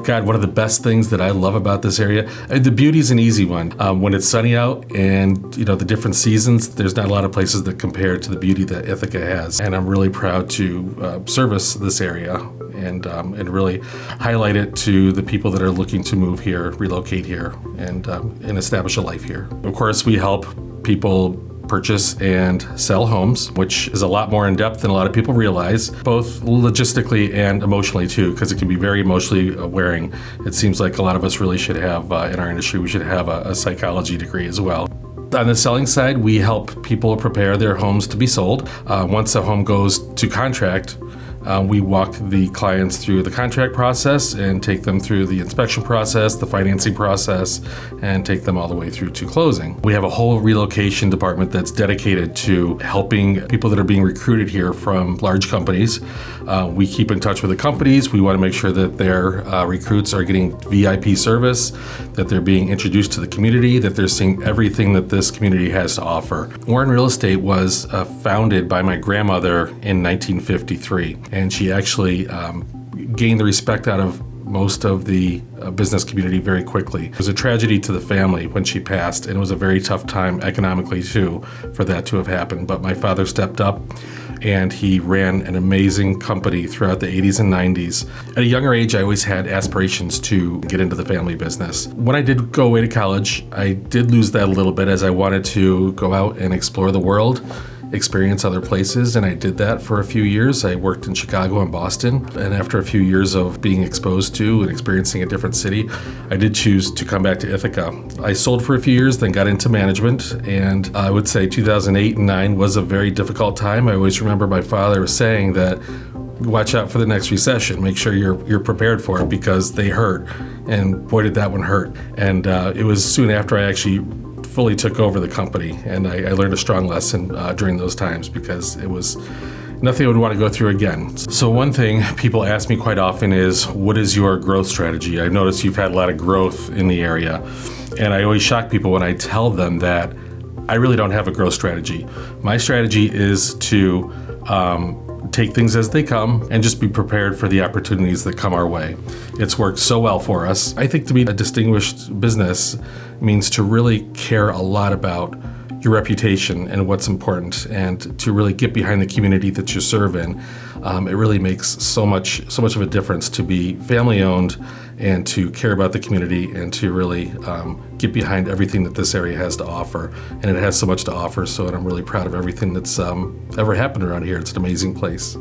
God, one of the best things that I love about this area, the beauty's an easy one. When it's sunny out and, the different seasons, there's not a lot of places that compare to the beauty that Ithaca has. And I'm really proud to service this area and really highlight it to the people that are looking to move here, relocate here, and establish a life here. Of course, we help people purchase and sell homes, which is a lot more in depth than a lot of people realize, both logistically and emotionally too, because it can be very emotionally wearing. It seems like a lot of us really should have, in our industry, we should have a psychology degree as well. On the selling side, we help people prepare their homes to be sold. Once a home goes to contract, we walk the clients through the contract process and take them through the inspection process, the financing process, and take them all the way through to closing. We have a whole relocation department that's dedicated to helping people that are being recruited here from large companies. We keep in touch with the companies. We want to make sure that their recruits are getting VIP service, that they're being introduced to the community, that they're seeing everything that this community has to offer. Warren Real Estate was founded by my grandmother in 1953. And she actually gained the respect out of most of the business community very quickly. It was a tragedy to the family when she passed, and it was a very tough time economically too for that to have happened. But my father stepped up and he ran an amazing company throughout the 80s and 90s. At a younger age, I always had aspirations to get into the family business. When I did go away to college, I did lose that a little bit as I wanted to go out and explore the world, experience other places, and I did that for a few years. I worked in Chicago and Boston, and after a few years of being exposed to and experiencing a different city, I did choose to come back to Ithaca. I sold for a few years, then got into management, and I would say 2008 and 9 was a very difficult time. I always remember my father saying that, watch out for the next recession. Make sure you're prepared for it because they hurt, and boy did that one hurt. And it was soon after I actually fully took over the company, and I learned a strong lesson during those times because it was nothing I would want to go through again. So one thing people ask me quite often is, what is your growth strategy? I noticed you've had a lot of growth in the area, and I always shock people when I tell them that I really don't have a growth strategy. My strategy is to take things as they come and just be prepared for the opportunities that come our way. It's worked so well for us. I think to be a distinguished business means to really care a lot about your reputation and what's important, and to really get behind the community that you serve in. It really makes so much of a difference to be family owned and to care about the community and to really get behind everything that this area has to offer. And it has so much to offer, and I'm really proud of everything that's ever happened around here. It's an amazing place.